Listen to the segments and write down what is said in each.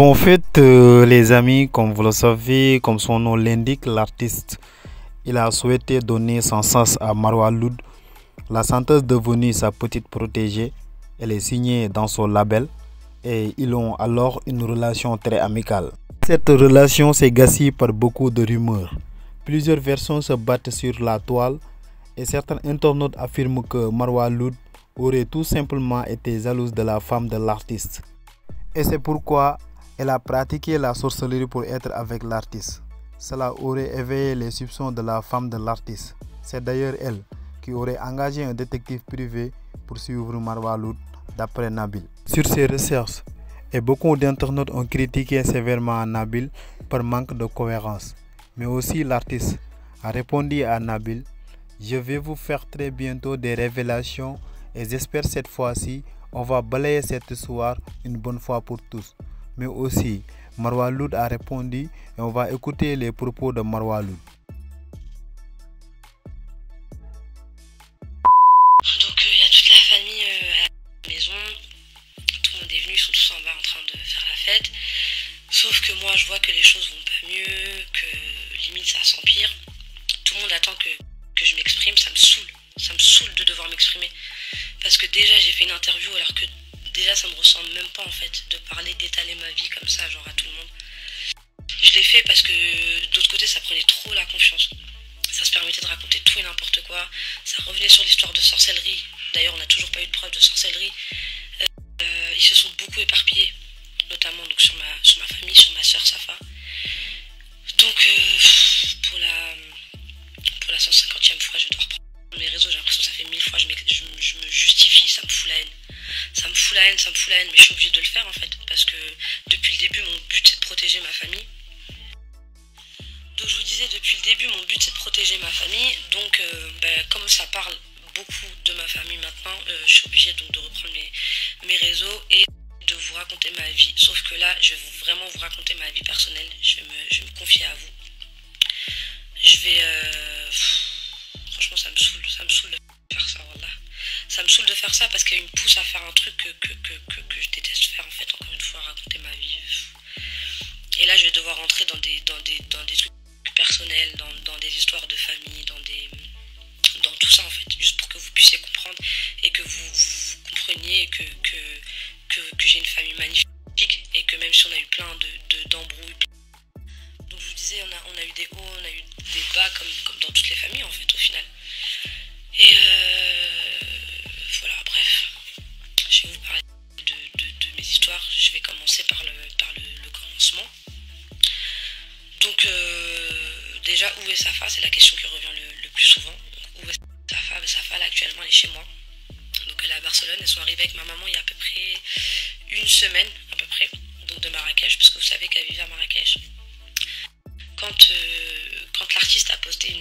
Les amis, comme vous le savez, comme son nom l'indique, l'artiste, il a souhaité donner son sens à Marwa Loud. La chanteuse devenue sa petite protégée, elle est signée dans son label et ils ont alors une relation très amicale. Cette relation s'est gâchée par beaucoup de rumeurs. Plusieurs versions se battent sur la toile et certains internautes affirment que Marwa Loud aurait tout simplement été jalouse de la femme de l'artiste. Et c'est pourquoi elle a pratiqué la sorcellerie pour être avec l'artiste. Cela aurait éveillé les soupçons de la femme de l'artiste. C'est d'ailleurs elle qui aurait engagé un détective privé pour suivre Marwa Loud d'après Nabil. Sur ses recherches, et beaucoup d'internautes ont critiqué sévèrement Nabil par manque de cohérence. Mais aussi l'artiste a répondu à Nabil: je vais vous faire très bientôt des révélations et j'espère cette fois-ci on va balayer cette histoire une bonne fois pour tous. Mais aussi, Marwa Loud a répondu et on va écouter les propos de Marwa Loud. Donc il y a toute la famille à la maison, tout le monde est venu, ils sont tous en bas en train de faire la fête. Sauf que moi je vois que les choses vont pas mieux, que limite ça s'empire. Tout le monde attend que je m'exprime, ça me saoule. Ça me saoule de devoir m'exprimer. Parce que déjà j'ai fait une interview alors que déjà ça me ressemble même pas en fait de parler, d'étaler ma vie comme ça genre à tout le monde. Je l'ai fait parce que d'autre côté ça prenait trop la confiance. Ça se permettait de raconter tout et n'importe quoi. Ça revenait sur l'histoire de sorcellerie. D'ailleurs on n'a toujours pas eu de preuve de sorcellerie. Ils se sont beaucoup éparpillés, notamment donc, sur ma famille, sur ma soeur Safa. Donc pour la 150e fois je vais devoir prendre mes réseaux, j'ai l'impression que ça fait 1000 fois je me justifie, ça me fout la haine. Ça me fout la haine, mais je suis obligée de le faire en fait, parce que depuis le début, mon but c'est de protéger ma famille. Donc je vous disais, depuis le début, mon but c'est de protéger ma famille, donc comme ça parle beaucoup de ma famille maintenant, je suis obligée donc de reprendre mes réseaux et de vous raconter ma vie. Sauf que là, je vais vraiment vous raconter ma vie personnelle, je vais me confier à vous. Franchement, ça me saoule de faire ça, voilà. Ça me saoule de faire ça parce qu'il me pousse à faire un truc que je déteste faire en fait, encore une fois, raconter ma vie. Et là, je vais devoir rentrer dans des trucs personnels, dans des histoires de famille, dans tout ça en fait, juste pour que vous puissiez comprendre et que vous compreniez que j'ai une famille magnifique et que même si on a eu plein d'embrouilles, donc je vous disais, on a eu des hauts, on a eu des bas comme dans toutes les familles en fait au final. Et voilà, bref, je vais vous parler de mes histoires. Je vais commencer par le commencement. Donc déjà, où est Safa? C'est la question qui revient le plus souvent. Donc, où est Safa? Safa là actuellement elle est chez moi. Donc elle est à Barcelone, elles sont arrivées avec ma maman il y a à peu près une semaine à peu près, donc de Marrakech, parce que vous savez qu'elle vivait à Marrakech. Quand l'artiste a posté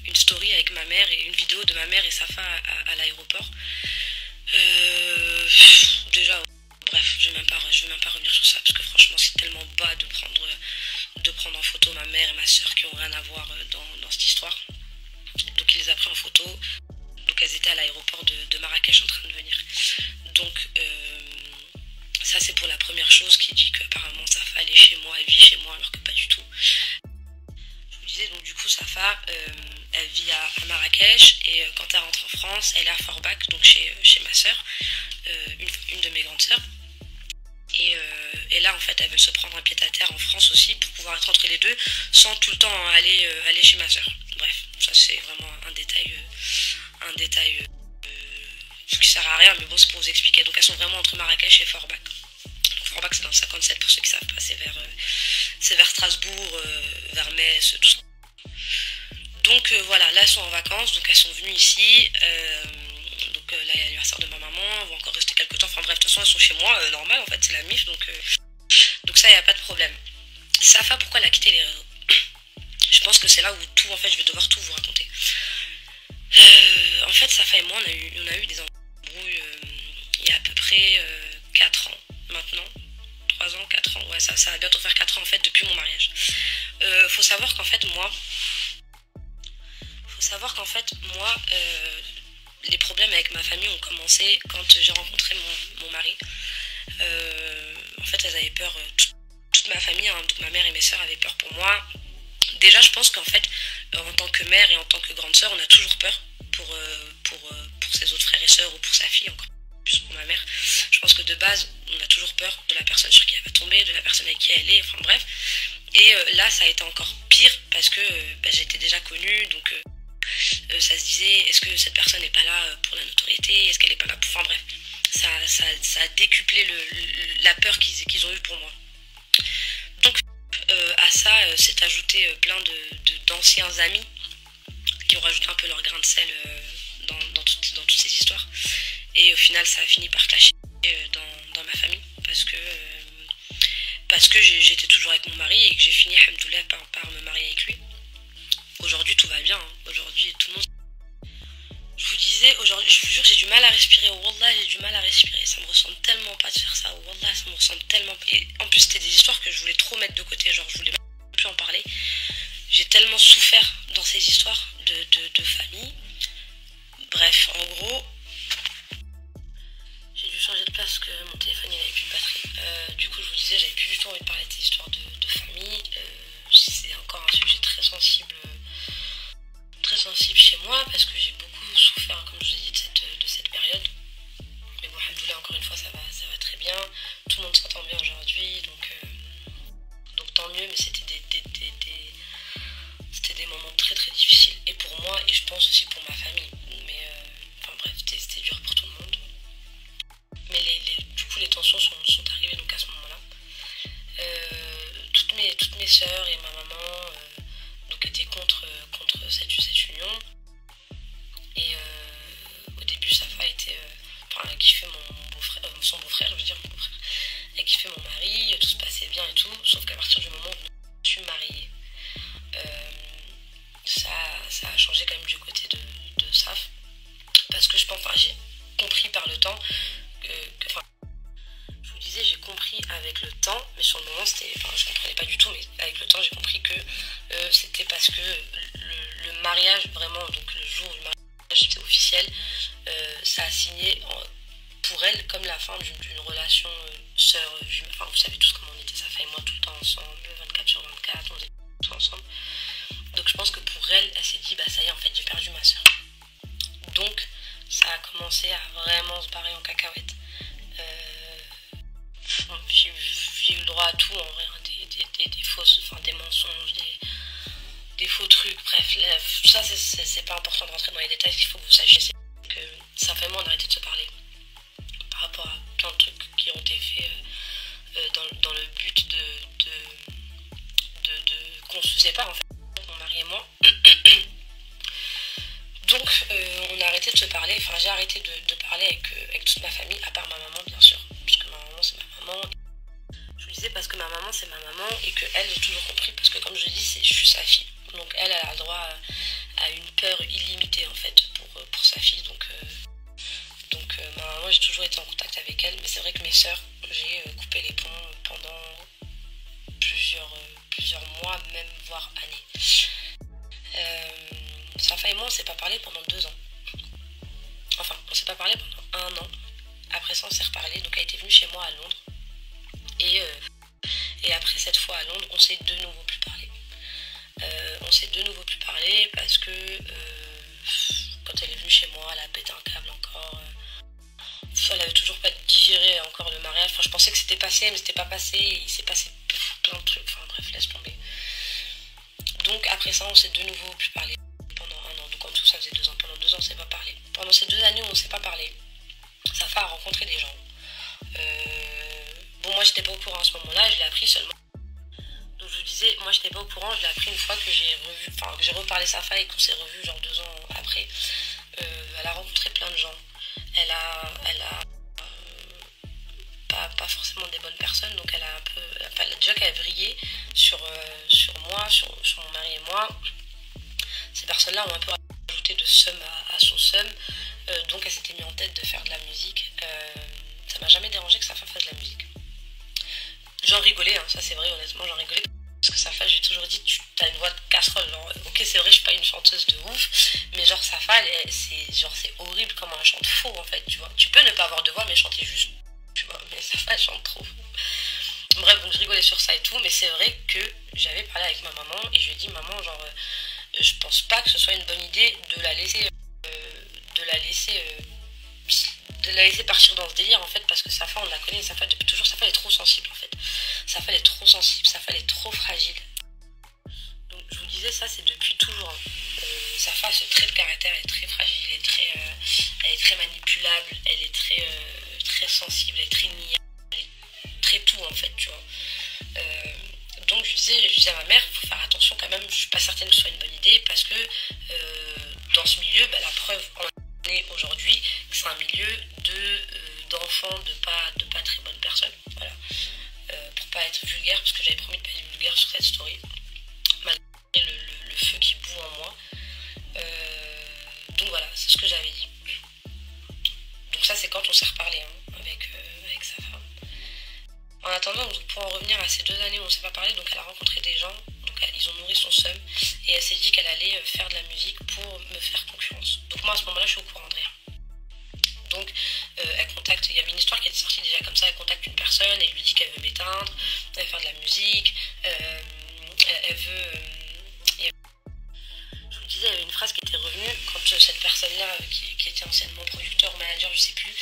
une story avec ma mère et une vidéo de ma mère et Safa à l'aéroport, déjà bref, je vais même pas revenir sur ça parce que franchement c'est tellement bas de prendre en photo ma mère et ma soeur qui ont rien à voir dans cette histoire. Donc il les a pris en photo, donc elles étaient à l'aéroport de Marrakech en train de venir. Donc ça c'est pour la première chose qui dit qu'apparemment Safa elle est chez moi, elle vit chez moi alors que pas du tout. Je vous disais donc du coup Safa elle vit à Marrakech et quand elle rentre en France elle est à Forbach, donc chez ma soeur, une de mes grandes sœurs. Et là en fait elle veut se prendre un pied à terre en France aussi pour pouvoir être entre les deux sans tout le temps aller chez ma soeur. Bref, ça c'est vraiment un détail qui sert à rien, mais bon c'est pour vous expliquer. Donc elles sont vraiment entre Marrakech et Forbach. Donc Forbach c'est dans le 57 pour ceux qui savent pas, c'est vers Strasbourg, vers Metz, tout ça. Donc voilà, là elles sont en vacances, donc elles sont venues ici. Donc là il y a l'anniversaire de ma maman, elles vont encore rester quelques temps. Enfin bref, de toute façon elles sont chez moi, normal en fait, c'est la MIF, donc ça il n'y a pas de problème. Safa, pourquoi elle a quitté les réseaux? Je pense que c'est là où tout, en fait, je vais devoir tout vous raconter. En fait, Safa et moi, on a eu des embrouilles il y a à peu près 4 ans maintenant. 3 ans, 4 ans, ouais, ça va bientôt faire 4 ans en fait depuis mon mariage. Faut savoir qu'en fait, moi, les problèmes avec ma famille ont commencé quand j'ai rencontré mon mari. En En fait, elles avaient peur, toute ma famille, hein, donc ma mère et mes sœurs avaient peur pour moi. Déjà, je pense qu'en fait, en tant que mère et en tant que grande sœur, on a toujours peur pour ses autres frères et sœurs ou pour sa fille, encore plus pour ma mère. Je pense que de base, on a toujours peur de la personne sur qui elle va tomber, de la personne avec qui elle est, enfin bref. Et là, ça a été encore pire parce que j'étais déjà connue, donc ça se disait, est-ce que cette personne n'est pas là pour la notoriété, est-ce qu'elle n'est pas là pour... Enfin bref, ça a décuplé la peur qu'ils ont eue pour moi. Donc à ça s'est ajouté plein d'anciens amis qui ont rajouté un peu leur grain de sel dans toutes ces histoires. Et au final, ça a fini par clasher dans ma famille parce que j'étais toujours avec mon mari et que j'ai fini, alhamdoulilah, par me marier avec lui. Aujourd'hui, tout va bien. Hein. Aujourd'hui, tout le monde... Je vous disais, aujourd'hui, je vous jure, j'ai du mal à respirer. Wallah, j'ai du mal à respirer. Ça me ressemble tellement pas de faire ça. Wallah, ça me ressemble tellement... Et en plus, c'était des histoires que je voulais trop mettre de côté. Genre, je voulais même plus en parler. J'ai tellement souffert dans ces histoires de famille. Bref, en gros... J'ai dû changer de place parce que mon téléphone, il n'avait plus de batterie. Du coup, je vous disais, j'avais plus du tout envie de parler de ces histoires de famille. C'est encore un sujet très sensible chez moi parce que j'ai beaucoup souffert, comme je vous ai dit, de cette période. Mais bon, alhamdoulilah, encore une fois, ça va très bien. Tout le monde s'entend bien aujourd'hui, donc tant mieux, mais c'était des moments très très difficiles. Et pour moi, et je pense aussi pour ma famille. Mais enfin bref, c'était dur pour tout le monde. Mais du coup, les tensions sont arrivées donc à ce moment-là. Toutes mes sœurs et ma maman donc étaient contre cette union. Et au début, Safa était... elle kiffait son beau-frère, je veux dire mon beau-frère. Elle kiffait mon mari, tout se passait bien et tout. Sauf qu'à partir du moment où je suis mariée, ça a changé quand même du côté de Saf. Parce que je pense, j'ai compris par le temps je vous disais, j'ai compris avec le temps, mais sur le moment, je comprenais pas du tout, mais avec le temps, j'ai compris que c'était parce que le mariage, vraiment, donc le jour du mariage, c'était officiel, ça a signé pour elle comme la fin d'une relation sœur, enfin, vous savez tous comment on était, Safa et moi, tout le temps ensemble, 24/24, on était tous ensemble. Donc je pense que pour elle, elle s'est dit, ça y est, en fait, j'ai perdu ma sœur. Donc, ça a commencé à vraiment se barrer en cacahuète. J'ai eu le droit à tout en vrai, hein, des fausses, enfin des mensonges, des faux trucs, bref, ça c'est pas important de rentrer dans les détails, ce qu'il faut que vous sachiez, c'est que ça fait moi on a arrêté de se parler par rapport à plein de trucs qui ont été faits dans le but qu'on se sépare en fait, mon mari et moi. Donc on a arrêté de se parler, enfin j'ai arrêté de parler avec toute ma famille, à part ma maman bien sûr, puisque ma maman c'est ma maman. Je vous disais parce que ma maman c'est ma maman et qu'elle j'ai toujours compris, parce que comme je dis, je suis sa fille. Donc elle a le droit à une peur illimitée en fait pour sa fille. Donc ma maman, j'ai toujours été en contact avec elle, mais c'est vrai que mes sœurs, j'ai coupé les ponts pendant plusieurs mois, même voire années. Safa et moi on s'est pas parlé pendant 2 ans. Enfin, on s'est pas parlé pendant 1 an. Après ça on s'est reparlé, donc elle était venue chez moi à Londres. Et après cette fois à Londres, on s'est de nouveau plus parlé. Parce que quand elle est venue chez moi, elle a pété un câble encore. Elle avait toujours pas digéré encore le mariage. Enfin, je pensais que c'était passé, mais c'était pas passé. Il s'est passé plein de trucs. Enfin bref, laisse tomber. Donc après ça, on s'est de nouveau plus parlé pendant 1 an. Donc en tout, ça faisait 2 ans. Pendant 2 ans, on s'est pas parlé. Pendant ces 2 années où on s'est pas parlé, Safa a rencontré des gens. Bon, moi j'étais pas au courant à ce moment-là, je l'ai appris seulement. Donc je vous disais, moi j'étais pas au courant, je l'ai appris une fois que j'ai reparlé Safa et qu'on s'est revu genre 2 ans après. Elle a rencontré plein de gens. Elle a pas forcément des bonnes personnes, donc elle a un peu. Enfin, déjà qu'elle a brillé sur moi, sur mon mari et moi. Ces personnes-là ont un peu rajouté de seum à son seum. Donc elle s'était mise en tête de faire de la musique. Ça m'a jamais dérangé que Safa fasse de la musique. J'en rigolais, hein, ça c'est vrai, honnêtement, j'en rigolais. Parce que Safa, j'ai toujours dit, tu as une voix de casserole. Genre, ok, c'est vrai, je suis pas une chanteuse de ouf, mais genre Safa, c'est horrible comment elle chante faux en fait, tu vois. Tu peux ne pas avoir de voix, mais chanter juste, tu vois. Mais Safa, elle chante trop faux. je rigolais sur ça et tout, mais c'est vrai que j'avais parlé avec ma maman et je lui ai dit, maman, genre, je pense pas que ce soit une bonne idée de la laisser, de la laisser, de la laisser partir dans ce délire en fait, parce que Safa, on la connaît, Safa depuis toujours, Safa elle est trop sensible en fait. Safa elle est trop sensible, Safa elle est trop fragile. Donc je vous disais, ça c'est depuis toujours. Hein. Safa, ce trait de caractère, elle est très fragile, elle est très manipulable, elle est très sensible, elle est très niaise, elle est très tout en fait, tu vois. Donc je disais à ma mère, il faut faire attention quand même, je suis pas certaine que ce soit une bonne idée, parce que dans ce milieu, la preuve en est aujourd'hui que c'est un milieu d'enfants de pas très bonnes personnes. Voilà. Pour pas être vulgaire, parce que j'avais promis de pas être vulgaire sur cette story, malgré le feu qui bout en moi. Donc voilà, c'est ce que j'avais dit. Donc ça c'est quand on s'est reparlé avec sa femme. En attendant, donc, pour en revenir à ces 2 années où on ne s'est pas parlé, donc elle a rencontré des gens, donc ils ont nourri son seum, et elle s'est dit qu'elle allait faire de la musique pour me faire concurrence. Donc moi à ce moment-là, je suis au courant de rien. Donc elle contacte, il y avait une histoire qui était sortie déjà comme ça, elle contacte une personne, et lui dit qu'elle veut m'éteindre, elle veut faire de la musique, elle veut... je vous disais, il y avait une phrase qui était revenue quand cette personne-là, qui était anciennement producteur ou manager, je sais plus,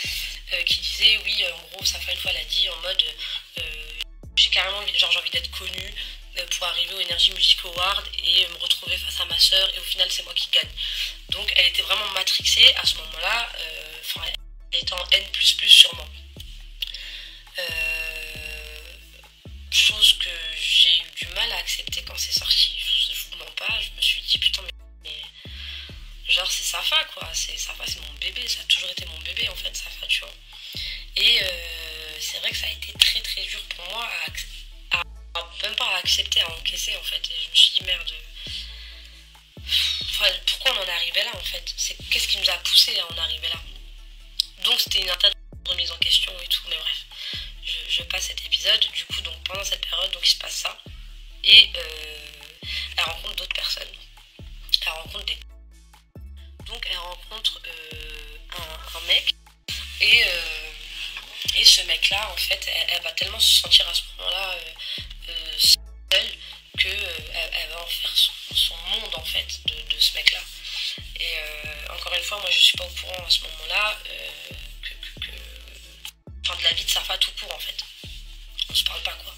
qui disait, oui, en gros, Safa une fois, elle a dit en mode, j'ai carrément envie, genre j'ai envie d'être connue pour arriver au Energy Music Award et me retrouver face à ma soeur, et au final c'est moi qui gagne. Donc elle était vraiment matrixée à ce moment-là, elle était en N++ sur moi. Chose que j'ai eu du mal à accepter quand c'est sorti, je vous mens pas, je me suis dit putain mais genre c'est Safa quoi, Safa c'est mon bébé, ça a toujours été mon bébé en fait Safa, tu vois. Et c'est vrai que ça a été très dur pour moi même pas à accepter, à encaisser en fait. Et je me suis dit merde, enfin, pourquoi on en est arrivé là en fait, qu'est-ce qui nous a poussé à en arriver là. Donc c'était une interne remise en question et tout, mais bref, je passe cet épisode. Du coup donc pendant cette période donc il se passe ça, et elle rencontre d'autres personnes, elle rencontre des... Donc elle rencontre un mec, et ce mec là en fait elle va tellement se sentir à ce moment là seule que elle va en faire son monde en fait de ce mec là. Et encore une fois moi je suis pas au courant à ce moment là enfin, de la vie de Safa tout court en fait, on se parle pas quoi.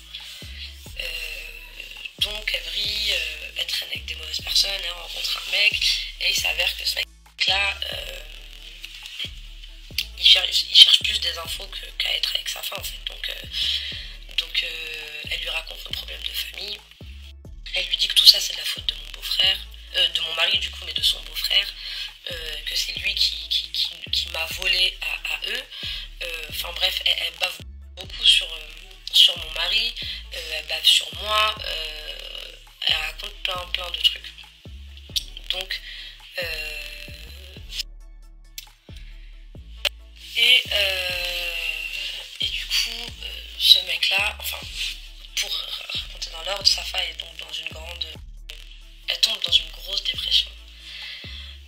Donc elle brille, elle traîne avec des mauvaises personnes, elle rencontre un mec, et il s'avère que ce mec là il cherche plus des infos qu'à être avec Safa en fait. Donc elle lui raconte le problème de famille, elle lui dit que tout ça c'est de la faute de mon beau-frère, de mon mari du coup, mais de son beau-frère, que c'est lui qui m'a volé à eux. Enfin bref, elle bave beaucoup sur mon mari, elle bave sur moi, elle raconte plein de trucs. Donc et du coup ce mec là, enfin pour raconter dans l'ordre, Safa est donc dans une grande... Elle tombe dans une grosse dépression.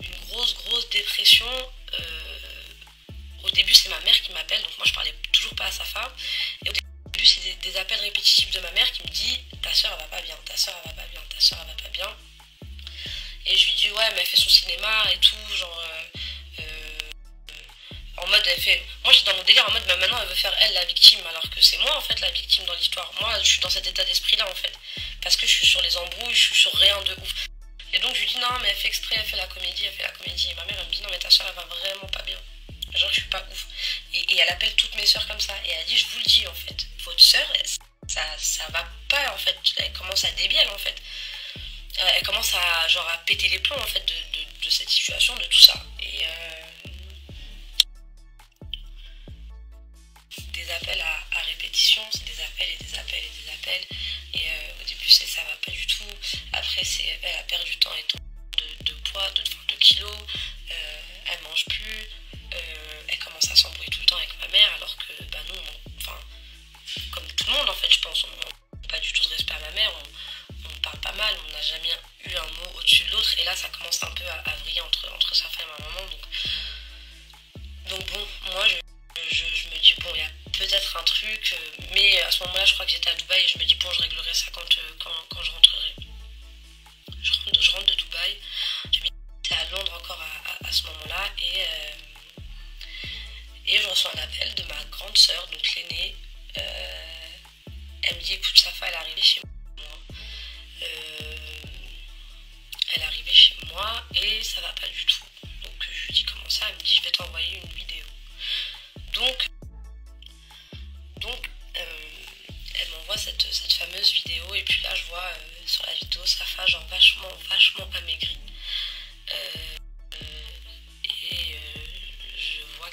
Une grosse dépression. Au début c'est ma mère qui m'appelle, donc moi je parlais toujours pas à Safa. Et au début c'est des appels répétitifs de ma mère qui me dit ta soeur elle va pas bien, ta soeur elle va pas bien, ta soeur elle va pas bien. Et je lui dis ouais mais elle fait son cinéma et tout, genre... en mode elle fait... Moi je suis dans mon délire en mode maintenant elle veut faire elle la victime, alors que c'est moi en fait la victime dans l'histoire. Moi je suis dans cet état d'esprit là en fait, parce que je suis sur les embrouilles, je suis sur rien de ouf. Et donc je lui dis non mais elle fait exprès, elle fait la comédie. Et ma mère elle me dit non mais ta soeur elle va vraiment pas bien, genre je suis pas ouf. Et elle appelle toutes mes soeurs comme ça, et elle dit je vous le dis en fait, votre soeur ça va pas en fait, elle commence à débielle en fait. Elle commence à péter les plombs en fait de cette situation, de tout ça. Et des appels à répétition, c'est des appels et des appels et des appels. Et au début ça va pas du tout. Après elle a perdu temps et temps de poids, de kilos. Elle mange plus. Elle commence à s'embrouiller tout le temps avec ma mère, alors que nous, enfin comme tout le monde en fait je pense, on n'a pas du tout de respect à ma mère, on parle pas mal, on n'a jamais eu un mot au-dessus de l'autre, et là ça commence un peu à vriller entre sa femme et ma maman. Donc bon, moi je me dis bon, il y a peut-être un truc, mais à ce moment-là, je crois que j'étais à Dubaï et je me dis, bon, je réglerai ça quand je rentrerai. Je rentre de Dubaï, j'étais à Londres encore à ce moment-là, et je reçois un appel de ma grande sœur, donc l'aînée. Elle me dit, écoute, Safa, elle est arrivée chez moi. Elle est arrivée chez moi et ça va pas du tout. Donc je lui dis, comment ça? Elle me dit, je vais t'envoyer une vidéo. Donc elle m'envoie cette fameuse vidéo, et puis là je vois sur la vidéo Safa genre vachement amaigrie. Je vois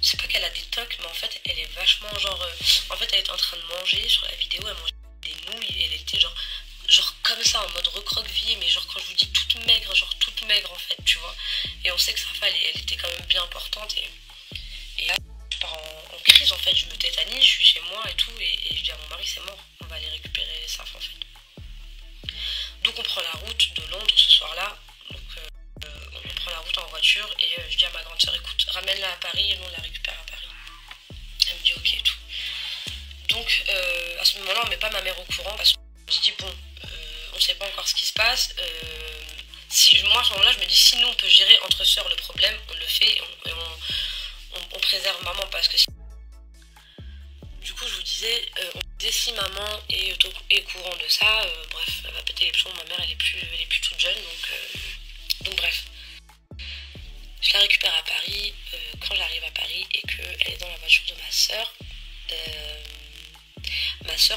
c'est pas qu'elle a des tocs, mais en fait elle est vachement genre en fait elle était en train de manger sur la vidéo, elle mangeait des nouilles et elle était genre comme ça en mode recroquevillée, mais genre quand je vous dis toute maigre, genre toute maigre en fait, tu vois. Et on sait que Safa elle était quand même bien importante, et là je pars en crise en fait, je me tétanise, je suis chez moi et tout, et je dis à mon mari, c'est mort, on va aller récupérer Safa en fait. Donc on prend la route de Londres ce soir-là. Donc on prend la route en voiture, et je dis à ma grande soeur, écoute, ramène-la à Paris et nous on la récupère à Paris. Elle me dit ok et tout. Donc à ce moment-là on met pas ma mère au courant, parce que je dis bon, on sait pas encore ce qui se passe. Moi à ce moment-là je me dis, si nous on peut gérer entre sœurs le problème, on le fait, et on préserve maman, parce que du coup je vous disais, si maman est au courant de ça, bref, elle va péter les plombs. Ma mère elle est plus toute jeune, donc bref. Je la récupère à Paris. Quand j'arrive à Paris et qu'elle est dans la voiture de ma soeur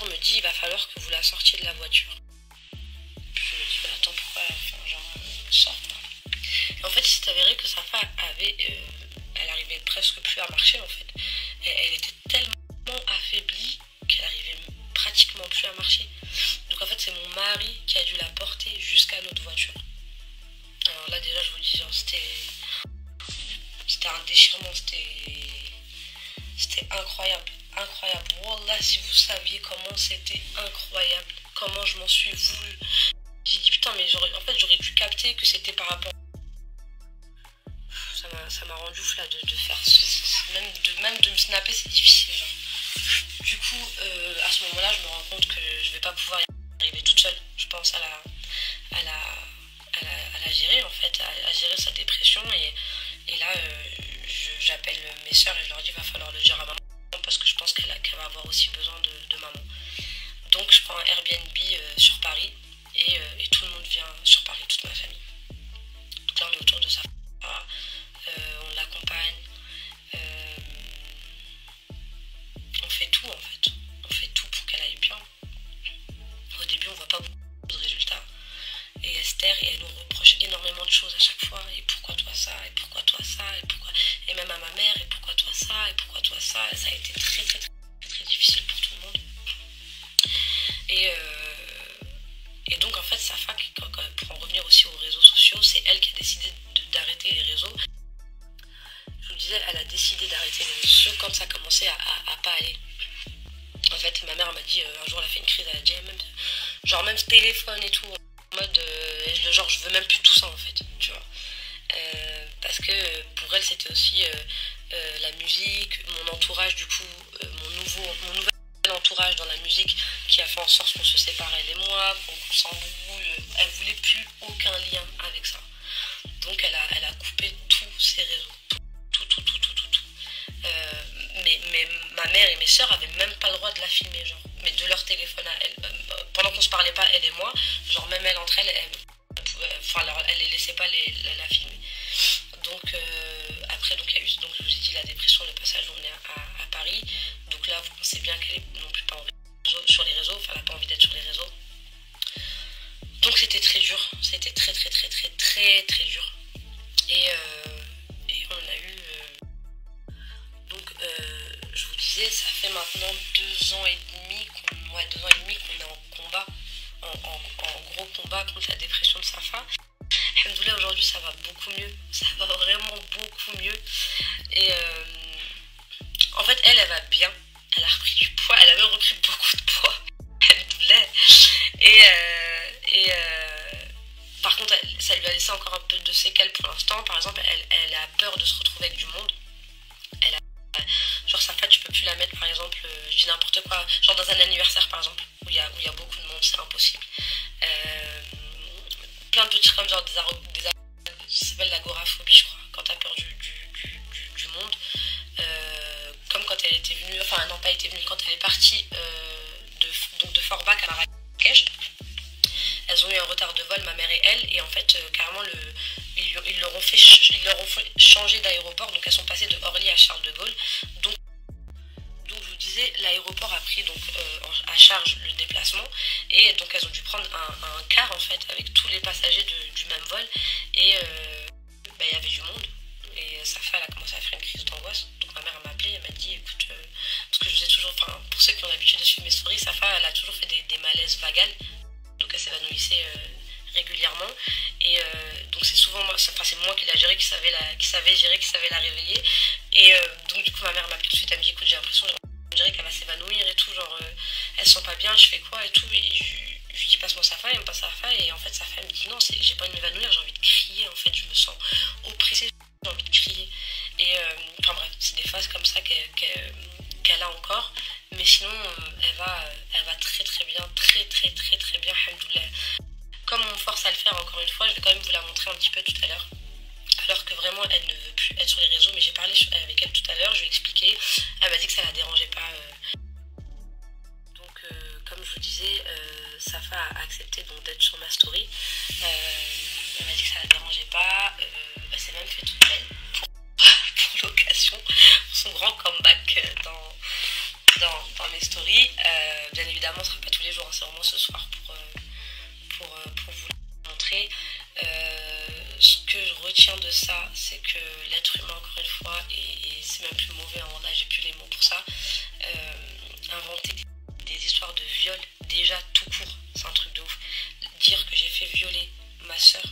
me dit, il va falloir que vous la sortiez de la voiture. Puis je me dis, bah attends, pourquoi, enfin genre, sors quoi. Et en fait il s'est avéré que Safa elle arrivait presque plus à marcher en fait. Elle était tellement affaiblie qu'elle arrivait pratiquement plus à marcher. Donc en fait c'est mon mari qui a dû la porter jusqu'à notre voiture. Alors là déjà je vous dis, genre, c'était un déchirement, c'était incroyable. Wallah, si vous saviez comment c'était incroyable, comment je m'en suis voulu. J'ai dit putain, mais j'aurais pu capter que c'était par rapport. Ça m'a rendu ouf là de faire même de me snapper, c'est difficile genre. Du coup à ce moment là je me rends compte que je vais pas pouvoir y arriver toute seule. Je pense à la gérer en fait, à gérer sa dépression, et là j'appelle mes soeurs et je leur dis, va falloir le dire à maman, parce que je pense qu'elle va avoir aussi besoin de maman. Donc je prends un Airbnb sur Paris, et tout le monde vient sur Paris, toute ma famille. Donc là on est autour de ça. On l'accompagne, on fait tout en fait, on fait tout pour qu'elle aille bien. Au début on voit pas beaucoup de résultats, et Esther, et elle nous reproche énormément de choses à chaque fois, et pourquoi toi ça, et pourquoi toi ça, et même à ma mère, et pourquoi toi ça, et pourquoi toi ça. Ça a été très très très très difficile pour tout le monde, et donc en fait Safa, pour en revenir aussi aux réseaux sociaux, c'est elle qui a décidé d'arrêter les réseaux. Je vous disais, elle a décidé d'arrêter les réseaux sociaux quand ça commençait à pas aller. En fait, ma mère m'a dit, un jour elle a fait une crise, elle a dit, même ce téléphone et tout, en mode, genre je veux même plus tout ça en fait, tu vois. Parce que pour elle c'était aussi la musique, mon entourage du coup, mon nouvel entourage dans la musique, qui a fait en sorte qu'on se sépare elle et moi, qu'on s'embrouille. Elle voulait plus aucun lien avec ça. Donc elle a coupé tous ses réseaux. Mais ma mère et mes soeurs avaient même pas le droit de la filmer, genre, mais de leur téléphone à elle. Pendant qu'on se parlait pas, elle et moi, genre même elle entre elles, elle les laissait pas la filmer. Donc après, donc il y a eu, donc je vous ai dit, la dépression, le passage où on est à Paris. Donc là vous pensez bien qu'elle est non plus pas sur les réseaux, enfin elle n'a pas envie d'être sur les réseaux. Donc c'était très dur, c'était très dur. Et on a eu je vous disais, ça fait maintenant 2 ans et demi qu'on est en combat, en gros combat contre la dépression de Safa. Alhamdoulilah, aujourd'hui ça va beaucoup mieux, ça va vraiment beaucoup mieux. Et en fait elle va bien, elle a repris du poids, elle a même repris beaucoup de poids. Alhamdoulilah. Par contre ça lui a laissé encore un peu de séquelles pour l'instant. Par exemple elle a peur de se retrouver avec du monde. Genre dans un anniversaire par exemple, où il y a beaucoup de monde, c'est impossible. Plein de petits comme genre ça s'appelle l'agoraphobie, je crois, quand t'as peur du monde. Comme quand elle était venue, enfin non pas était venue, quand elle est partie donc de Forbach à Marrakech. Elles ont eu un retard de vol, ma mère et elle, et en fait carrément ils leur ont fait changer d'aéroport, donc elles sont passées de Orly à Charles de Gaulle. Donc je vous disais, l'aéroport a pris donc à charge le déplacement, et donc elles ont dû prendre un car en fait avec tous les passagers du même vol, et il y avait du monde. Et Safa, elle a commencé à faire une crise d'angoisse. Donc ma mère m'a appelé, elle m'a dit écoute, parce que je faisais toujours, enfin pour ceux qui ont l'habitude de suivre mes stories, Safa elle a toujours fait des malaises vagales, donc elle s'évanouissait régulièrement. Et donc c'est souvent moi, c'est moi qui la gérais, qui savait gérer, qui savait la réveiller. Et donc du coup ma mère m'a appelé tout de suite, elle me dit écoute j'ai l'impression qu'elle va s'évanouir et tout, genre elle se sent pas bien, je fais quoi et tout. Et je lui dis passe-moi Safa, elle me passe Safa, et en fait Safa elle me dit non, j'ai pas envie de m'évanouir, j'ai envie de crier, en fait je me sens oppressée, j'ai envie de crier. Et enfin bref, c'est des phases comme ça qu'elle a encore, mais sinon elle va très très bien, très bien, alhamdoulilah. Comme on me force à le faire encore une fois, je vais quand même vous la montrer un petit peu tout à l'heure. Alors que vraiment elle ne veut plus être sur les réseaux, mais j'ai parlé avec elle tout à l'heure, je lui ai expliqué, elle m'a dit que ça la dérangeait pas. Donc comme je vous disais, Safa a accepté donc d'être sur ma story. Elle m'a dit que ça la dérangeait pas, elle s'est même fait toute belle pour l'occasion, pour son grand comeback dans mes stories. Bien évidemment ce ne sera pas tous les jours, hein, c'est vraiment ce soir pour vous le montrer. Ce que je retiens de ça, c'est que l'être humain, encore une fois, et c'est même plus mauvais, hein, là j'ai plus les mots pour ça, inventer des histoires de viol, déjà tout court, c'est un truc de ouf. Dire que j'ai fait violer ma soeur,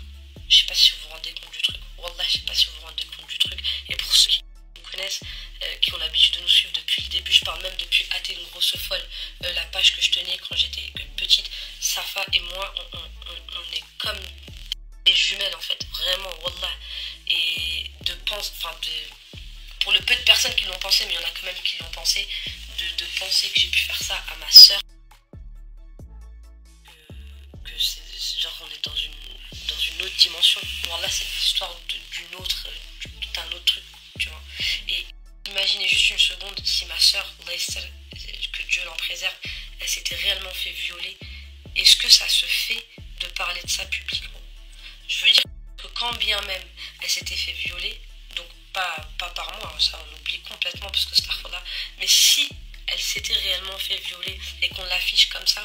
je sais pas si vous vous rendez compte du truc, wallah, je sais pas si vous vous rendez compte du truc. Et pour ceux qui nous connaissent, qui ont l'habitude de nous suivre depuis le début, je parle même depuis Athée une grosse folle, la page que je tenais quand j'étais petite, Safa et moi, on est comme des jumelles en fait, vraiment, wallah. Et pour le peu de personnes qui l'ont pensé, mais il y en a quand même qui l'ont pensé, de penser que j'ai pu faire ça à ma soeur, que c'est genre on est dans une autre dimension. Wallah, c'est l'histoire d'un autre truc, tu vois. Et imaginez juste une seconde si ma soeur, que Dieu l'en préserve, elle s'était réellement fait violer. Est-ce que ça se fait de parler de ça publiquement? Je veux dire que quand bien même elle s'était fait violer, donc pas par moi, ça on oublie complètement parce que c'est là, mais si elle s'était réellement fait violer et qu'on l'affiche comme ça,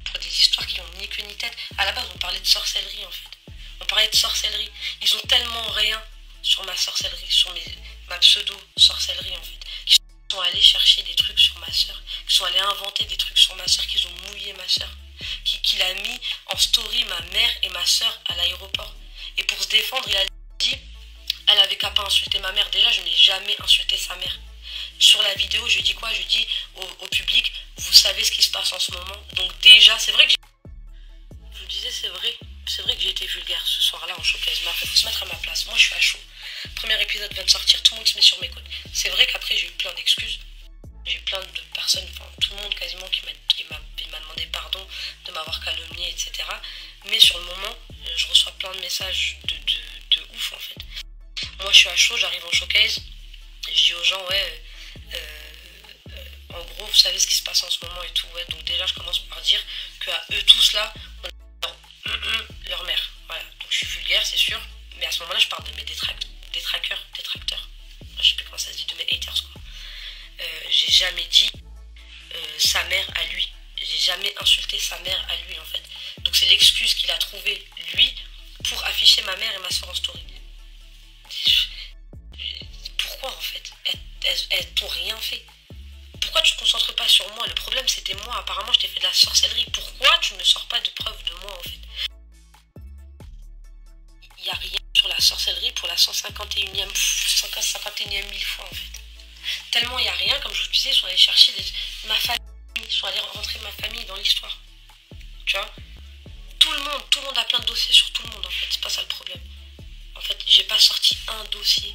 pour des histoires qui n'ont ni queue ni tête, à la base on parlait de sorcellerie en fait. On parlait de sorcellerie. Ils ont tellement rien sur ma sorcellerie, sur ma pseudo-sorcellerie en fait, qu'ils sont allés chercher des trucs sur ma soeur, qu'ils sont allés inventer des trucs sur ma soeur, qu'ils ont mouillé ma soeur, qu'il a mis en story ma mère et ma soeur à l'aéroport. Et pour se défendre, il a dit, elle avait qu'à pas insulter ma mère. Déjà, je n'ai jamais insulté sa mère. Sur la vidéo, je dis quoi? Je dis au public, vous savez ce qui se passe en ce moment. Donc déjà, c'est vrai que je vous disais, c'est vrai que j'ai été vulgaire ce soir-là en showcase. Mais après, il faut se mettre à ma place. Moi, je suis à chaud. Premier épisode vient de sortir, tout le monde se met sur mes côtes. C'est vrai qu'après, j'ai eu plein d'excuses. J'ai eu plein de personnes, enfin tout le monde quasiment qui m'a demandé pardon de m'avoir calomnié, etc. Mais sur le moment, je reçois plein de messages de ouf en fait. Moi je suis à chaud, j'arrive en showcase, je dis aux gens ouais, en gros vous savez ce qui se passe en ce moment et tout, ouais. Donc déjà je commence par dire qu'à eux tous là, on est leur mère. Voilà, donc je suis vulgaire c'est sûr, mais à ce moment-là je parle de mes détracteurs. Je sais plus comment ça se dit, de mes haters quoi. J'ai jamais dit sa mère à lui. J'ai jamais insulté sa mère à lui en fait. Donc c'est l'excuse qu'il a trouvée lui pour afficher ma mère et ma soeur en story. Pourquoi en fait? Elles t'ont rien fait. Pourquoi tu te concentres pas sur moi? Le problème c'était moi. Apparemment je t'ai fait de la sorcellerie. Pourquoi tu ne sors pas de preuves de moi en fait? Il n'y a rien sur la sorcellerie pour la 151e fois en fait. Tellement il n'y a rien, comme je vous disais, ils sont allés chercher ma famille, ils sont allés rentrer ma famille dans l'histoire. Tu vois, tout le monde a plein de dossiers sur tout le monde en fait, c'est pas ça le problème. En fait, j'ai pas sorti un dossier.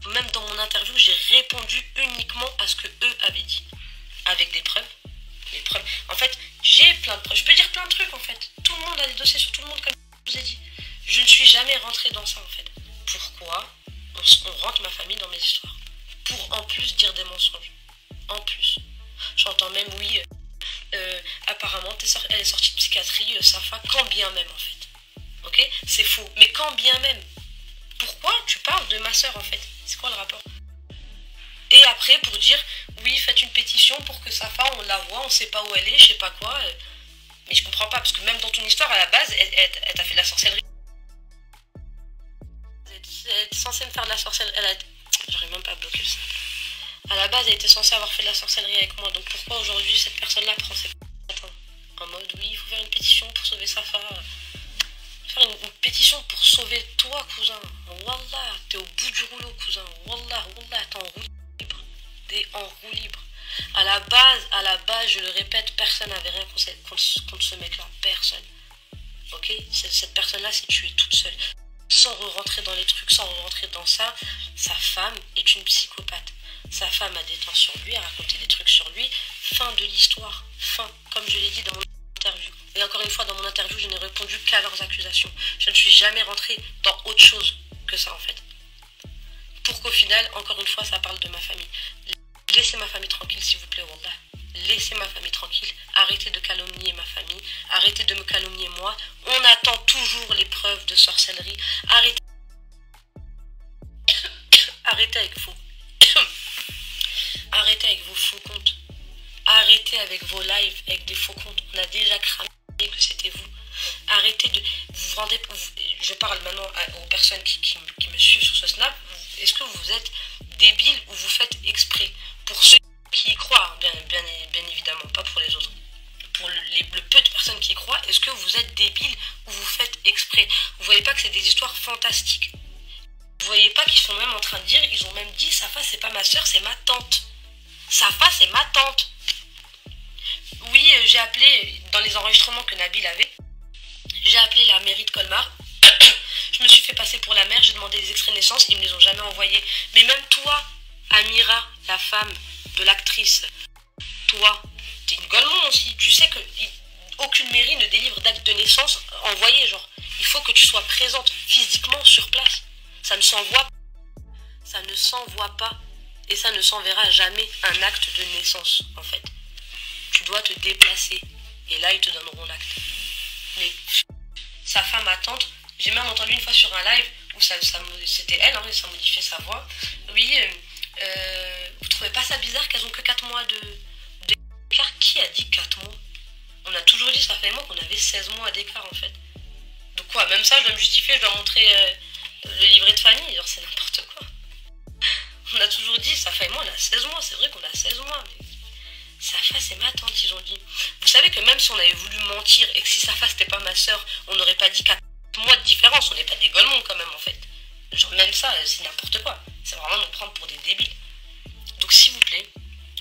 Même dans mon interview, j'ai répondu uniquement à ce que eux avaient dit. avec des preuves. Les preuves. En fait, j'ai plein de preuves. Je peux dire plein de trucs en fait. Tout le monde a des dossiers sur tout le monde, comme je vous ai dit. Je ne suis jamais rentrée dans ça en fait. Pourquoi on rentre ma famille dans mes histoires? Pour en plus dire des mensonges. En plus. J'entends même, oui, apparemment, elle est sortie de psychiatrie, Safa, quand bien même en fait. Ok? C'est faux. Mais quand bien même. Pourquoi tu parles de ma soeur en fait? C'est quoi le rapport? Et après, pour dire, oui, faites une pétition pour que Safa, on la voit, on sait pas où elle est, je sais pas quoi. Mais je comprends pas, parce que même dans ton histoire, à la base, elle t'a fait de la sorcellerie. Elle était censée me faire de la sorcellerie. J'arrive même pas à bloquer le ça. À la base, elle était censée avoir fait de la sorcellerie avec moi. Donc pourquoi aujourd'hui, cette personne-là prend ses en mode, oui, il faut faire une pétition pour sauver Safa. Faire une pétition pour sauver toi, cousin. Wallah, t'es au bout du rouleau, cousin. Wallah, t'es en roue libre. T'es en roue libre. À la base, je le répète, personne n'avait rien contre ce mec-là. Personne. Ok? Cette personne-là s'est tuée toute seule. Sans rentrer dans les trucs, sans rentrer dans ça, sa femme est une psychopathe. Sa femme a des temps sur lui, a raconté des trucs sur lui. Fin de l'histoire. Fin. Comme je l'ai dit dans mon interview. Et encore une fois, dans mon interview, je n'ai répondu qu'à leurs accusations. Je ne suis jamais rentrée dans autre chose que ça, en fait. Pour qu'au final, encore une fois, ça parle de ma famille. Laissez ma famille tranquille, s'il vous plaît, Wallah. Laissez ma famille tranquille. Arrêtez de calomnier ma famille. Arrêtez de me calomnier moi. On attend toujours les preuves de sorcellerie. Arrêtez avec vous. Arrêtez avec vos faux comptes. Arrêtez avec vos lives, avec des faux comptes. On a déjà cramé que c'était vous. Arrêtez de... Vous rendez... Je parle maintenant aux personnes qui me suivent sur ce snap. Est-ce que vous êtes débiles ou vous faites exprès? Pour ceux qui y croient, bien évidemment, pas pour les autres. Pour le peu de personnes qui y croient, est-ce que vous êtes débiles ou vous faites exprès? Vous voyez pas que c'est des histoires fantastiques? Vous voyez pas qu'ils sont même en train de dire, ils ont même dit, Safa c'est pas ma soeur, c'est ma tante. Safa c'est ma tante. Oui, j'ai appelé, dans les enregistrements que Nabil avait, j'ai appelé la mairie de Colmar. Je me suis fait passer pour la mère, j'ai demandé des extraits de naissance, ils me les ont jamais envoyés. Mais même toi, Amira, la femme de l'actrice, toi, t'es une golemon aussi. Tu sais que aucune mairie ne délivre d'acte de naissance envoyé, genre. Il faut que tu sois présente physiquement sur place. Ça ne s'envoie pas et ça ne s'enverra jamais un acte de naissance, en fait. Tu dois te déplacer et là, ils te donneront l'acte. Mais sa femme, ma tante, j'ai même entendu une fois sur un live où c'était elle, hein, ça modifiait sa voix. Oui, vous trouvez pas ça bizarre qu'elles ont que 4 mois d'écart? Qui a dit 4 mois? On a toujours dit, ça fait moi, qu'on avait 16 mois d'écart en fait. Donc quoi, même ça, je dois me justifier, je dois montrer le livret de famille, genre c'est n'importe quoi. On a toujours dit, ça fait moi, on a 16 mois, c'est vrai qu'on a 16 mois, mais Safa c'est ma tante, ils ont dit. Vous savez que même si on avait voulu mentir et que si Safa c'était pas ma soeur, on n'aurait pas dit 4 mois de différence, on n'est pas des golemons quand même en fait. Genre même ça, c'est n'importe quoi. C'est vraiment nous prendre pour des débiles. Donc s'il vous plaît,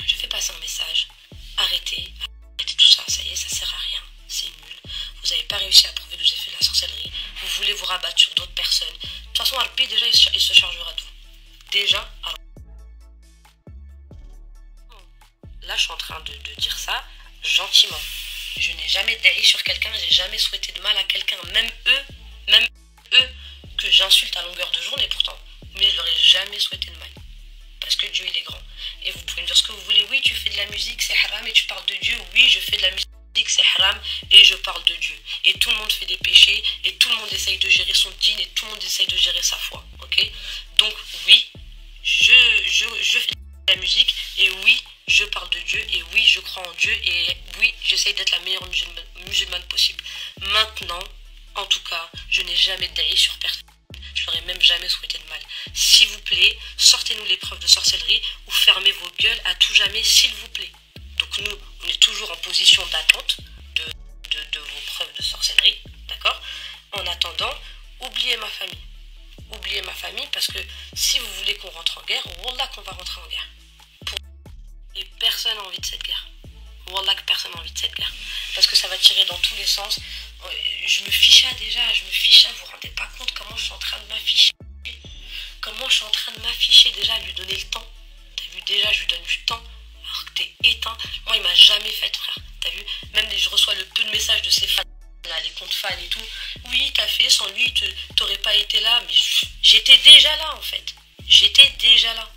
je fais passer un message. Arrêtez tout ça, ça y est, ça sert à rien. C'est nul. Vous n'avez pas réussi à prouver que j'ai fait de la sorcellerie. Vous voulez vous rabattre sur d'autres personnes. De toute façon, Arpi, déjà, il se chargera de vous. Déjà, alors... Là, je suis en train de dire ça gentiment. Je n'ai jamais déri sur quelqu'un, j'ai jamais souhaité de mal à quelqu'un, même eux, que j'insulte à longueur de journée pourtant. Mais je leur ai jamais souhaité de mal. Parce que Dieu, il est grand. Et vous pouvez me dire ce que vous voulez. Oui, tu fais de la musique, c'est haram et tu parles de Dieu. Oui, je fais de la musique, c'est haram et je parle de Dieu. Et tout le monde fait des péchés et tout le monde essaye de gérer son dîne et tout le monde essaye de gérer sa foi. Ok? Donc oui, je fais de la musique et oui, je parle de Dieu et oui, je crois en Dieu et oui, j'essaye d'être la meilleure musulmane possible. Maintenant, en tout cas, je n'ai jamais déri sur personne. Je leur ai même jamais souhaité de mal. S'il vous plaît, sortez-nous les preuves de sorcellerie ou fermez vos gueules à tout jamais, s'il vous plaît. Donc nous, on est toujours en position d'attente de vos preuves de sorcellerie, d'accord? En attendant, oubliez ma famille. Oubliez ma famille parce que si vous voulez qu'on rentre en guerre, wallah qu'on va rentrer en guerre. Et personne n'a envie de cette guerre. Wallah que personne n'a envie de cette guerre. Parce que ça va tirer dans tous les sens. Je me ficha déjà, vous vous rendez pas compte comment je suis en train de m'afficher. Comment je suis en train de m'afficher déjà à lui donner le temps. T'as vu, déjà je lui donne du temps. Alors t'es éteint. Moi, il m'a jamais fait, frère. T'as vu? Même je reçois le peu de messages de ses fans, là, les comptes fans et tout. Oui, t'as fait, sans lui, t'aurais pas été là. Mais j'étais déjà là, en fait. J'étais déjà là.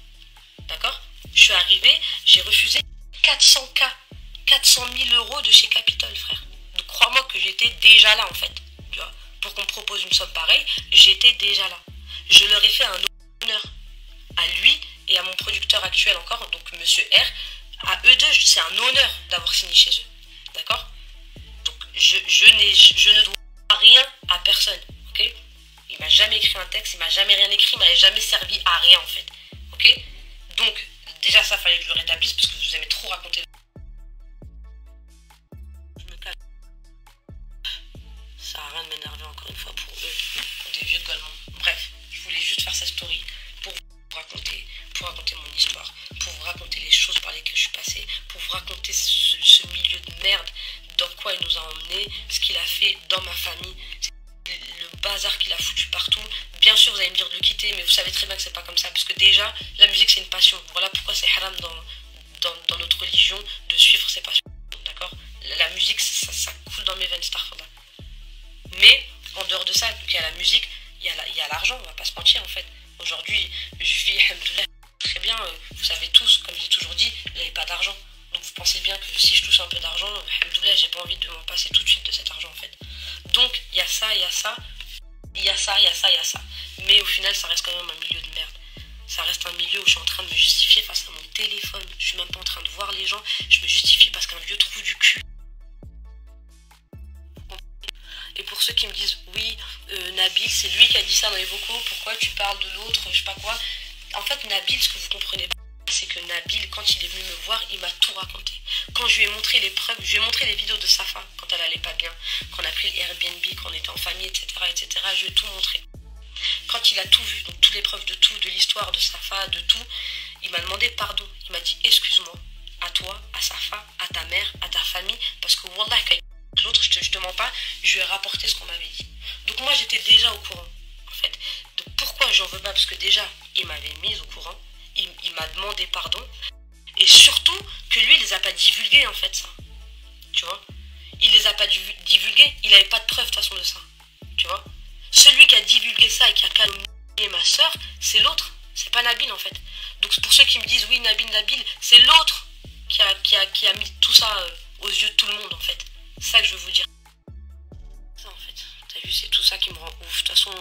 D'accord? Je suis arrivé, j'ai refusé 400K, 400 000 euros de chez Capitol, frère. Donc crois-moi que j'étais déjà là, en fait. Tu vois, pour qu'on me propose une somme pareille, j'étais déjà là. Je leur ai fait un honneur à lui et à mon producteur actuel encore, donc Monsieur R. À eux deux, c'est un honneur d'avoir signé chez eux. D'accord? Donc je ne dois rien à personne. Ok? Il m'a jamais écrit un texte, il m'a jamais rien écrit, il m'a jamais servi à rien, en fait. Ok? Donc, déjà, ça fallait que je le rétablisse parce que vous aimez trop raconter. Je me cache. Ça sert à rien de m'énerver encore une fois pour eux, pour des vieux golemons. Bref, je voulais juste faire cette story pour vous raconter mon histoire, pour vous raconter les choses par lesquelles je suis passée, pour vous raconter ce milieu de merde, dans quoi il nous a emmenés, ce qu'il a fait dans ma famille, le bazar qu'il a foutu partout. Bien sûr, vous allez me dire de le quitter, mais vous savez très bien que c'est pas comme ça, parce que déjà, la musique c'est une passion. Voilà pourquoi c'est haram dans notre religion de suivre ses passions. D'accord? La musique, ça coule dans mes veines, starfallah. Mais en dehors de ça, donc il y a la musique, il y a l'argent, on va pas se mentir en fait. Aujourd'hui, je vis, alhamdoulilah, très bien. Vous savez tous, comme j'ai toujours dit, il n'y avait pas d'argent. Donc vous pensez bien que si je touche un peu d'argent, alhamdoulilah, j'ai pas envie de m'en passer tout de suite de cet argent en fait. Donc il y a ça, il y a ça, il y a ça, il y a ça, il y a ça. Mais au final, ça reste quand même un milieu de merde. Ça reste un milieu où je suis en train de me justifier face à mon téléphone. Je suis même pas en train de voir les gens. Je me justifie parce qu'un vieux trou du cul. Et pour ceux qui me disent, oui, Nabil, c'est lui qui a dit ça dans les vocaux, pourquoi tu parles de l'autre, je sais pas quoi. En fait, Nabil, ce que vous comprenez pas, c'est que Nabil, quand il est venu me voir, il m'a tout raconté. Quand je lui ai montré les preuves, je lui ai montré les vidéos de Safa, quand elle allait pas bien, quand on a pris le Airbnb, quand on était en famille, etc., etc., je lui ai tout montré. Quand il a tout vu, donc toutes les preuves de tout, de l'histoire de Safa, de tout, il m'a demandé pardon. Il m'a dit, excuse-moi, à toi, à Safa, à ta mère, à ta famille, parce que Wallah, l'autre, je te mens pas, je lui ai rapporté ce qu'on m'avait dit. Donc moi, j'étais déjà au courant, en fait. Donc pourquoi j'en veux pas? Parce que déjà, il m'avait mise au courant, il m'a demandé pardon, et surtout que lui, il les a pas divulgués, en fait, ça. Tu vois? Il les a pas divulgués, il avait pas de preuve, de toute façon, de ça. Tu vois? Celui qui a divulgué ça et qui a calomnié ma soeur, c'est l'autre, c'est pas Nabil, en fait. Donc pour ceux qui me disent, oui, Nabil, c'est l'autre qui a mis tout ça aux yeux de tout le monde, en fait. C'est ça que je veux vous dire. Ça, en fait, t'as vu, c'est tout ça qui me rend ouf. De toute façon,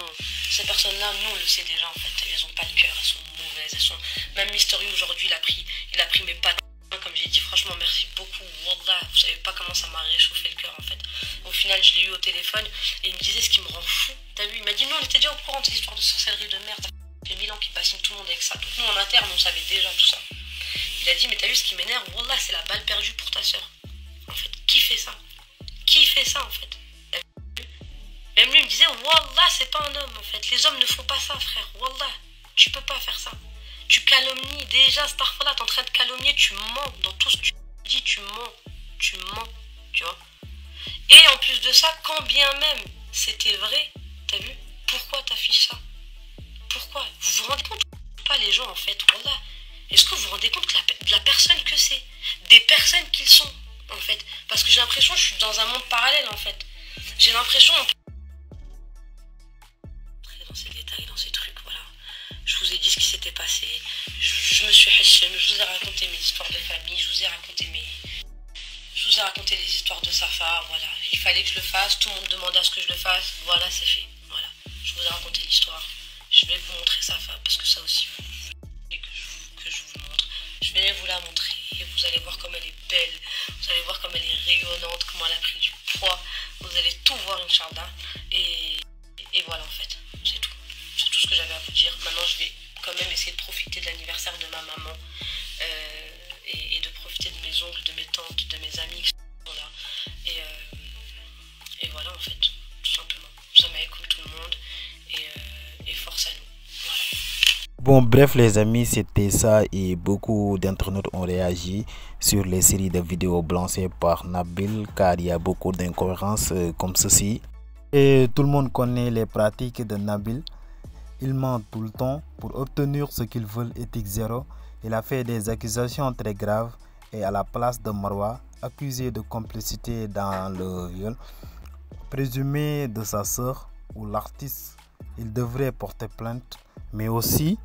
ces personnes-là, nous, on le sait déjà, en fait. Elles ont pas le cœur, elles sont mauvaises. Elles sont... Même Mystery, aujourd'hui, il a pris mes pattes. Comme j'ai dit, franchement, merci beaucoup. Wallah, vous savez pas comment ça m'a réchauffé le cœur, en fait. Au final, je l'ai eu au téléphone et il me disait ce qui me rend fou. T'as vu, il m'a dit, non, on était déjà au courant de cette histoire de sorcellerie de merde. Ça fait 1000 ans qu'il bassine tout le monde avec ça. Donc nous, en interne, on savait déjà tout ça. Il a dit, mais t'as vu, ce qui m'énerve, Wallah, c'est la balle perdue pour ta soeur. En fait, qui fait ça? Qui fait ça, en fait? Même lui me disait, Wallah, c'est pas un homme, en fait. Les hommes ne font pas ça, frère. Wallah, tu peux pas faire ça. Tu calomnies. Déjà, Starfallah, t'es en train de calomnier, tu mens. Dans tout ce que tu dis, tu mens. Tu mens, tu vois. Et en plus de ça, quand bien même c'était vrai, t'as vu, pourquoi t'affiches ça? Pourquoi? Vous vous rendez compte pas, les gens, en fait, Wallah. Est-ce que vous vous rendez compte de la personne que c'est? Des personnes qu'ils sont, en fait. Parce que j'ai l'impression que je suis dans un monde parallèle, en fait. J'ai l'impression... Dans ces détails, dans ces trucs, voilà. Je vous ai dit ce qui s'était passé. Je me suis hachem, je vous ai raconté mes histoires de famille, je vous ai raconté les histoires de Safa, voilà. Il fallait que je le fasse, tout le monde demandait à ce que je le fasse, voilà, c'est fait. Voilà. Je vous ai raconté l'histoire. Je vais vous montrer Safa, parce que ça aussi, vous voulez que je vous montre. Je vais vous la montrer, et vous allez voir comme elle est belle, vous allez voir comme elle est rayonnante, comment elle a pris du poids. Vous allez tout voir, Inch'Allah. Et voilà, en fait, c'est tout. C'est tout ce que j'avais à vous dire. Maintenant, je vais quand même essayer de profiter de l'anniversaire de ma maman et de profiter de mes oncles, de mes tantes, de mes amis qui sont là. Et voilà, en fait, tout simplement. Jamais comme tout le monde et force à nous. Voilà. Bon, bref les amis, c'était ça et beaucoup d'internautes ont réagi sur les séries de vidéos balancées par Nabil car il y a beaucoup d'incohérences comme ceci. Et tout le monde connaît les pratiques de Nabil. Il ment tout le temps pour obtenir ce qu'il veut, éthique zéro. Il a fait des accusations très graves est à la place de Marwa, accusé de complicité dans le viol présumé de sa sœur ou l'artiste. Il devrait porter plainte, mais aussi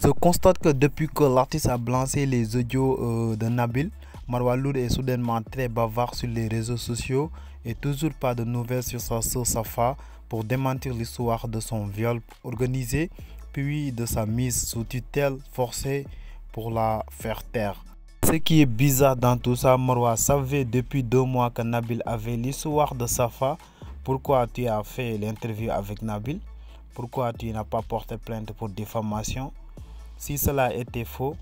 se constate que depuis que l'artiste a balancé les audios de Nabil, Marwa Loud est soudainement très bavard sur les réseaux sociaux et toujours pas de nouvelles sur sa sœur Safa pour démentir l'histoire de son viol organisé puis de sa mise sous tutelle forcée pour la faire taire. Ce qui est bizarre dans tout ça, Marwa savait depuis 2 mois que Nabil avait l'histoire de Safa. Pourquoi tu as fait l'interview avec Nabil? Pourquoi tu n'as pas porté plainte pour diffamation? Si cela était faux,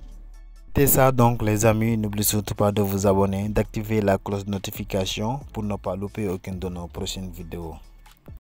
c'est ça donc les amis. N'oubliez surtout pas de vous abonner, d'activer la cloche de notification pour ne pas louper aucune de nos prochaines vidéos.